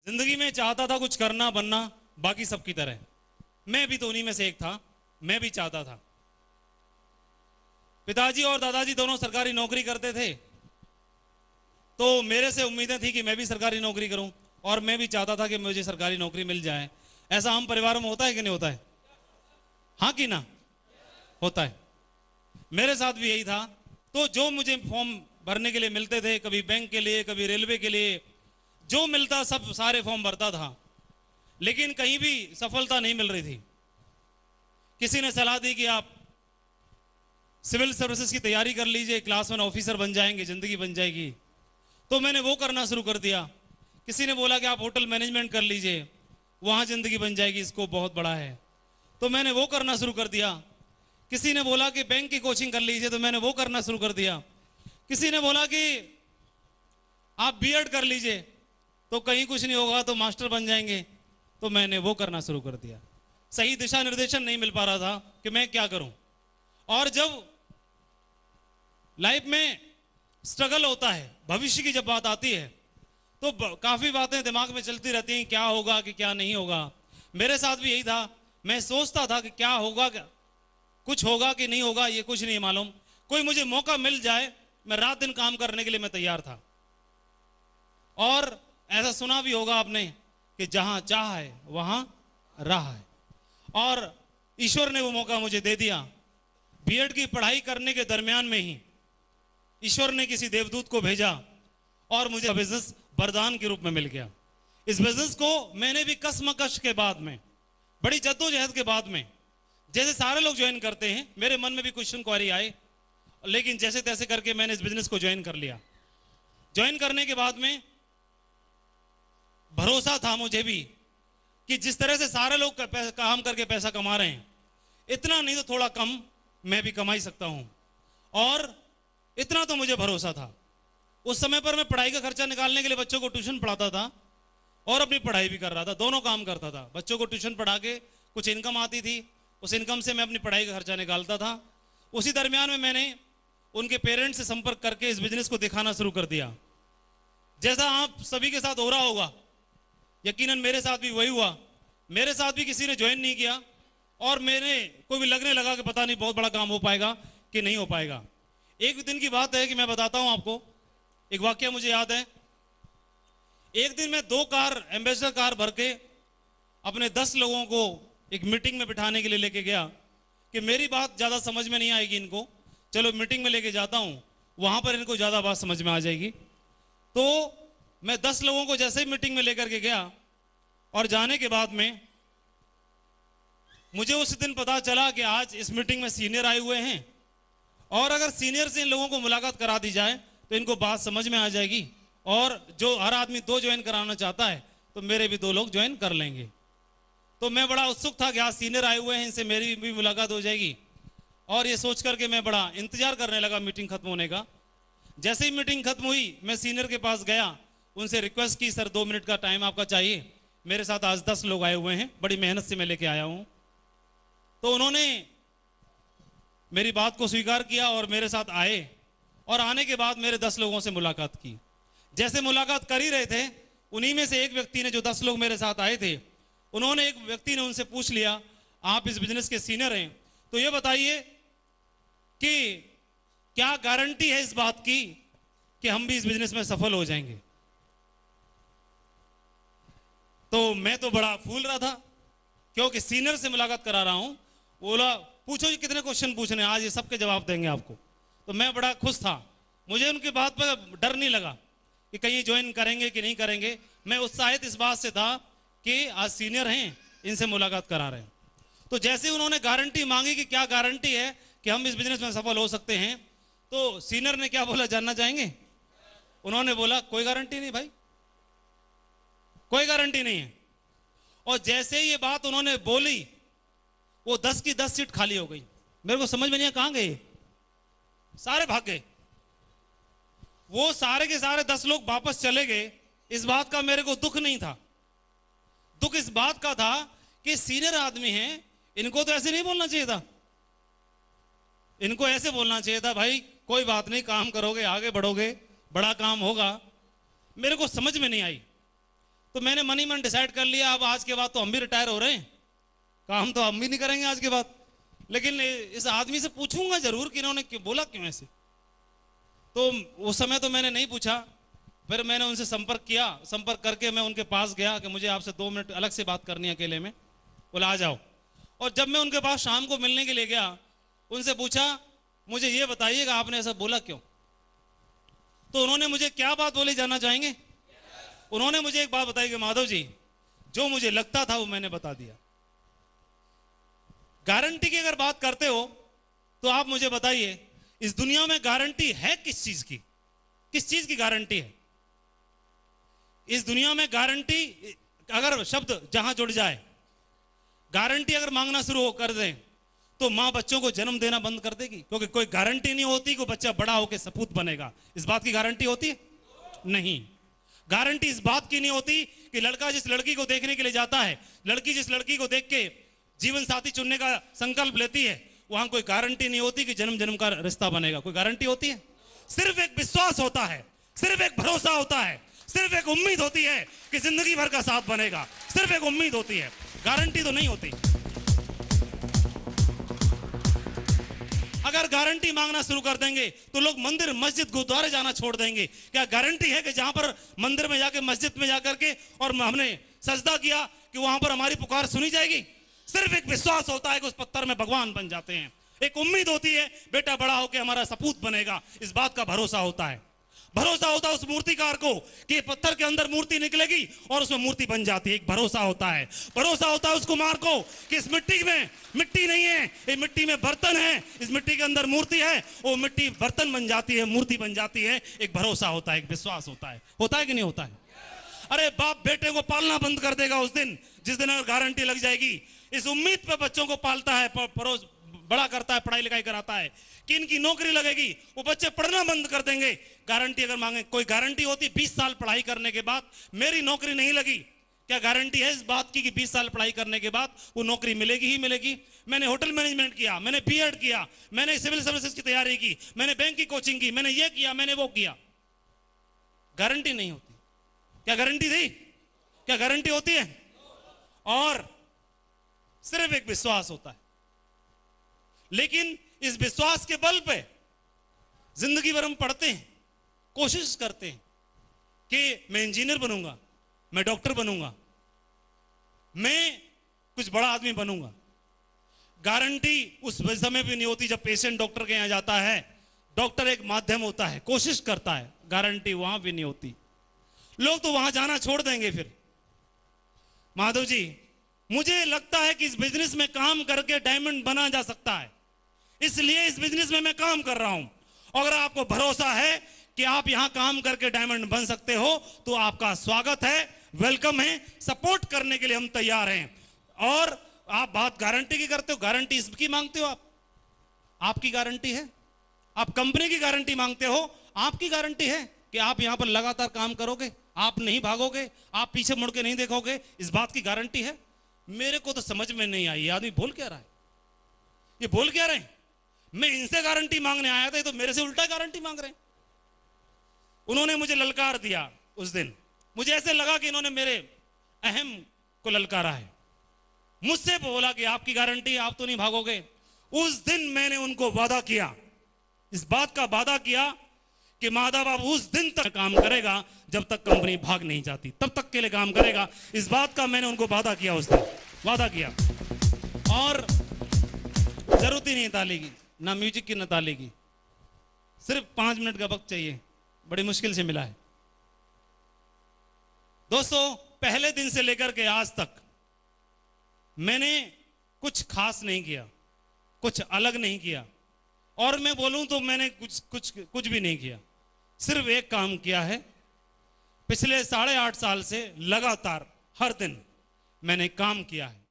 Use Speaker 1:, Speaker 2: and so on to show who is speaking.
Speaker 1: जिंदगी में चाहता था कुछ करना बनना बाकी सबकी तरह। मैं भी तो उन्हीं में से एक था। मैं भी चाहता था। पिताजी और दादाजी दोनों सरकारी नौकरी करते थे, तो मेरे से उम्मीदें थी कि मैं भी सरकारी नौकरी करूं, और मैं भी चाहता था कि मुझे सरकारी नौकरी मिल जाए। ऐसा हम परिवारों में होता है कि नहीं होता है? हाँ कि ना? होता है। मेरे साथ भी यही था। तो जो मुझे फॉर्म भरने के लिए मिलते थे, कभी बैंक के लिए, कभी रेलवे के लिए, जो मिलता सब सारे फॉर्म भरता था, लेकिन कहीं भी सफलता नहीं मिल रही थी। किसी ने सलाह दी कि आप सिविल सर्विसेज की तैयारी कर लीजिए, क्लास 1 ऑफिसर बन जाएंगे, जिंदगी बन जाएगी। तो मैंने वो करना शुरू कर दिया। किसी ने बोला कि आप होटल मैनेजमेंट कर लीजिए, वहां जिंदगी बन जाएगी, स्कोप बहुत बड़ा है। तो मैंने वो करना शुरू कर दिया। किसी ने बोला कि बैंक की कोचिंग कर लीजिए, तो मैंने वो करना शुरू कर दिया। किसी ने बोला कि आप बीएड कर लीजिए, तो कहीं कुछ नहीं होगा, तो मास्टर बन जाएंगे, तो मैंने वो करना शुरू कर दिया। सही दिशा निर्देशन नहीं मिल पा रहा था कि मैं क्या करूं। और जब लाइफ में स्ट्रगल होता है, भविष्य की जब बात आती है, तो काफी बातें दिमाग में चलती रहती हैं, क्या होगा कि क्या नहीं होगा। मेरे साथ भी यही था। मैं सोचता था कि क्या होगा, क्या कुछ होगा कि नहीं होगा, ये कुछ नहीं मालूम। कोई मुझे मौका मिल जाए, मैं रात दिन काम करने के लिए मैं तैयार था। और ऐसा सुना भी होगा आपने कि जहां चाह है वहां राह है, और ईश्वर ने वो मौका मुझे दे दिया। बीएड की पढ़ाई करने के दरमियान में ही ईश्वर ने किसी देवदूत को भेजा और मुझे बिजनेस वरदान के रूप में मिल गया। इस बिजनेस को मैंने भी कसमकश के बाद में, बड़ी जद्दोजहद के बाद में, जैसे सारे लोग ज्वाइन करते हैं, मेरे मन में भी क्वेश्चन क्वेरी आए, लेकिन जैसे तैसे करके मैंने इस बिजनेस को ज्वाइन कर लिया। ज्वाइन करने के बाद में भरोसा था मुझे भी कि जिस तरह से सारे लोग काम करके पैसा कमा रहे हैं, इतना नहीं तो थोड़ा कम मैं भी कमा ही सकता हूं। और इतना तो मुझे भरोसा था। उस समय पर मैं पढ़ाई का खर्चा निकालने के लिए बच्चों को ट्यूशन पढ़ाता था और अपनी पढ़ाई भी कर रहा था, दोनों काम करता था। बच्चों को ट्यूशन पढ़ा के कुछ इनकम आती थी, उस इनकम से मैं अपनी पढ़ाई का खर्चा निकालता था। उसी दरमियान में मैंने उनके पेरेंट्स से संपर्क करके इस बिजनेस को दिखाना शुरू कर दिया। जैसा आप सभी के साथ हो रहा होगा, यकीनन मेरे साथ भी वही हुआ। मेरे साथ भी किसी ने ज्वाइन नहीं किया, और मेरे को भी लगने लगा कि पता नहीं बहुत बड़ा काम हो पाएगा कि नहीं हो पाएगा। एक दिन की बात है कि मैं बताता हूं आपको, एक वाकया मुझे याद है। एक दिन मैं 2 कार, एम्बेसडर कार भर के अपने 10 लोगों को एक मीटिंग में बिठाने के लिए लेके गया कि मेरी बात ज़्यादा समझ में नहीं आएगी इनको, चलो मीटिंग में लेके जाता हूं, वहां पर इनको ज़्यादा बात समझ में आ जाएगी। तो मैं 10 लोगों को जैसे ही मीटिंग में लेकर के गया, और जाने के बाद में मुझे उस दिन पता चला कि आज इस मीटिंग में सीनियर आए हुए हैं, और अगर सीनियर से इन लोगों को मुलाकात करा दी जाए तो इनको बात समझ में आ जाएगी, और जो हर आदमी 2 ज्वाइन कराना चाहता है तो मेरे भी 2 लोग ज्वाइन कर लेंगे। तो मैं बड़ा उत्सुक था कि आज सीनियर आए हुए हैं, इनसे मेरी भी मुलाकात हो जाएगी, और ये सोच करके मैं बड़ा इंतजार करने लगा मीटिंग खत्म होने का। जैसे ही मीटिंग खत्म हुई, मैं सीनियर के पास गया, उनसे रिक्वेस्ट की, सर 2 मिनट का टाइम आपका चाहिए, मेरे साथ आज 10 लोग आए हुए हैं, बड़ी मेहनत से मैं लेके आया हूं। तो उन्होंने मेरी बात को स्वीकार किया और मेरे साथ आए, और आने के बाद मेरे 10 लोगों से मुलाकात की। जैसे मुलाकात कर ही रहे थे, उन्हीं में से एक व्यक्ति ने, जो 10 लोग मेरे साथ आए थे, उन्होंने, एक व्यक्ति ने उनसे पूछ लिया, आप इस बिजनेस के सीनियर हैं, तो ये बताइए कि क्या गारंटी है इस बात की कि हम भी इस बिजनेस में सफल हो जाएंगे। तो मैं तो बड़ा फूल रहा था, क्योंकि सीनियर से मुलाकात करा रहा हूं। बोला, पूछो जी कितने क्वेश्चन पूछने, आज ये सबके जवाब देंगे आपको। तो मैं बड़ा खुश था, मुझे उनकी बात पर डर नहीं लगा कि कहीं ज्वाइन करेंगे कि नहीं करेंगे। मैं उत्साहित इस बात से था कि आज सीनियर हैं, इनसे मुलाकात करा रहे हैं। तो जैसे उन्होंने गारंटी मांगी कि क्या गारंटी है कि हम इस बिजनेस में सफल हो सकते हैं, तो सीनियर ने क्या बोला, जानना चाहेंगे? उन्होंने बोला, कोई गारंटी नहीं भाई, कोई गारंटी नहीं है। और जैसे ही ये बात उन्होंने बोली, वो 10 की 10 सीट खाली हो गई। मेरे को समझ में नहीं आया कहां गए, सारे भाग गए। वो सारे के सारे 10 लोग वापस चले गए। इस बात का मेरे को दुख नहीं था, दुख इस बात का था कि सीनियर आदमी हैं, इनको तो ऐसे नहीं बोलना चाहिए था। इनको ऐसे बोलना चाहिए था, भाई कोई बात नहीं, काम करोगे, आगे बढ़ोगे, बड़ा काम होगा। मेरे को समझ में नहीं आई। तो मैंने मनी मन डिसाइड कर लिया, अब आज के बाद तो हम भी रिटायर हो रहे हैं, काम तो हम भी नहीं करेंगे आज के बाद, लेकिन इस आदमी से पूछूंगा जरूर कि इन्होंने बोला क्यों ऐसे। तो उस समय तो मैंने नहीं पूछा, फिर मैंने उनसे संपर्क किया, संपर्क करके मैं उनके पास गया कि मुझे आपसे 2 मिनट अलग से बात करनी है अकेले में। बोला आ जाओ। और जब मैं उनके पास शाम को मिलने के लिए गया, उनसे पूछा मुझे ये बताइएगा आपने ऐसा बोला क्यों। तो उन्होंने मुझे क्या बात बोली जानना चाहेंगे? उन्होंने मुझे एक बात बताई कि माधव जी जो मुझे लगता था वो मैंने बता दिया। गारंटी की अगर बात करते हो तो आप मुझे बताइए इस दुनिया में गारंटी है किस चीज की? किस चीज की गारंटी है इस दुनिया में? गारंटी अगर शब्द जहां जुड़ जाए, गारंटी अगर मांगना शुरू कर दें तो मां बच्चों को जन्म देना बंद कर देगी, क्योंकि कोई गारंटी नहीं होती कि बच्चा बड़ा होकर सपूत बनेगा। इस बात की गारंटी होती है? नहीं। गारंटी इस बात की नहीं होती कि लड़का जिस लड़की को देखने के लिए जाता है, लड़की जिस लड़की को देख के जीवन साथी चुनने का संकल्प लेती है, वहां कोई गारंटी नहीं होती कि जन्म जन्म का रिश्ता बनेगा। कोई गारंटी होती है? सिर्फ एक विश्वास होता है, सिर्फ एक भरोसा होता है, सिर्फ एक उम्मीद होती है कि जिंदगी भर का साथ बनेगा। सिर्फ एक उम्मीद होती है, गारंटी तो नहीं होती। अगर गारंटी मांगना शुरू कर देंगे तो लोग मंदिर मस्जिद गुरुद्वारे जाना छोड़ देंगे। क्या गारंटी है कि जहां पर मंदिर में जाके मस्जिद में जाकर के और हमने सजदा किया कि वहां पर हमारी पुकार सुनी जाएगी? सिर्फ एक विश्वास होता है कि उस पत्थर में भगवान बन जाते हैं। एक उम्मीद होती है बेटा बड़ा होकर हमारा सपूत बनेगा। इस बात का भरोसा होता है। भरोसा होता है उस मूर्तिकार को कि पत्थर के अंदर मूर्ति निकलेगी और उसमें मूर्ति बन जाती है। एक भरोसा होता है। भरोसा होता है उस कुम्हार को कि इस मिट्टी में मिट्टी नहीं है, ये मिट्टी में बर्तन है, इस मिट्टी के अंदर मूर्ति है, वो मिट्टी बर्तन बन जाती है, मूर्ति बन जाती है। एक भरोसा होता है, एक विश्वास होता है। होता है कि नहीं होता है? अरे बाप बेटे को पालना बंद कर देगा उस दिन जिस दिन अगर गारंटी लग जाएगी। इस उम्मीद पे बच्चों को पालता है, परोस बड़ा करता है, पढ़ाई लिखाई कराता है कि इनकी नौकरी लगेगी, वो बच्चे पढ़ना बंद कर देंगे। गारंटी अगर मांगे, कोई गारंटी होती 20 साल पढ़ाई करने के बाद मेरी नौकरी नहीं लगी, क्या गारंटी है इस बात की कि 20 साल पढ़ाई करने के बाद वो नौकरी मिलेगी ही मिलेगी? मैंने होटल मैनेजमेंट किया, मैंने बीएड किया, मैंने सिविल सर्विसेज की तैयारी की, मैंने बैंक की कोचिंग की, मैंने ये किया, मैंने वो किया, गारंटी नहीं होती। क्या गारंटी थी? क्या गारंटी होती है? और सिर्फ एक विश्वास होता है। लेकिन इस विश्वास के बल पे जिंदगी भर हम पढ़ते हैं, कोशिश करते हैं कि मैं इंजीनियर बनूंगा, मैं डॉक्टर बनूंगा, मैं कुछ बड़ा आदमी बनूंगा। गारंटी उस समय भी नहीं होती जब पेशेंट डॉक्टर के यहां जाता है। डॉक्टर एक माध्यम होता है, कोशिश करता है, गारंटी वहां भी नहीं होती। लोग तो वहां जाना छोड़ देंगे। फिर माधव जी मुझे लगता है कि इस बिजनेस में काम करके डायमंड बना जा सकता है, इसलिए इस बिजनेस में मैं काम कर रहा हूं। अगर आपको भरोसा है कि आप यहां काम करके डायमंड बन सकते हो तो आपका स्वागत है, वेलकम है, सपोर्ट करने के लिए हम तैयार हैं। और आप बात गारंटी की करते हो, गारंटी इसकी मांगते हो आप, आपकी गारंटी है। आप कंपनी की गारंटी मांगते हो, आपकी गारंटी है कि आप यहां पर लगातार काम करोगे, आप नहीं भागोगे, आप पीछे मुड़ के नहीं देखोगे, इस बात की गारंटी है। मेरे को तो समझ में नहीं आई, आदमी बोल क्या रहा है, ये बोल क्या रहे हैं? मैं इनसे गारंटी मांगने आया था, तो मेरे से उल्टा गारंटी मांग रहे हैं। उन्होंने मुझे ललकार दिया उस दिन, मुझे ऐसे लगा कि इन्होंने मेरे अहम को ललकारा है। मुझसे बोला कि आपकी गारंटी, आप तो नहीं भागोगे। उस दिन मैंने उनको वादा किया, इस बात का वादा किया कि माधव बाबू उस दिन तक काम करेगा जब तक कंपनी भाग नहीं जाती, तब तक के लिए काम करेगा। इस बात का मैंने उनको वादा किया, उस दिन वादा किया। और जरूरत ही नहीं ताली की, ना म्यूजिक की, ना ताली की, सिर्फ 5 मिनट का वक्त चाहिए, बड़ी मुश्किल से मिला है। दोस्तों पहले दिन से लेकर के आज तक मैंने कुछ खास नहीं किया, कुछ अलग नहीं किया, और मैं बोलूं तो मैंने कुछ भी नहीं किया। सिर्फ एक काम किया है, पिछले 8.5 साल से लगातार हर दिन मैंने काम किया है।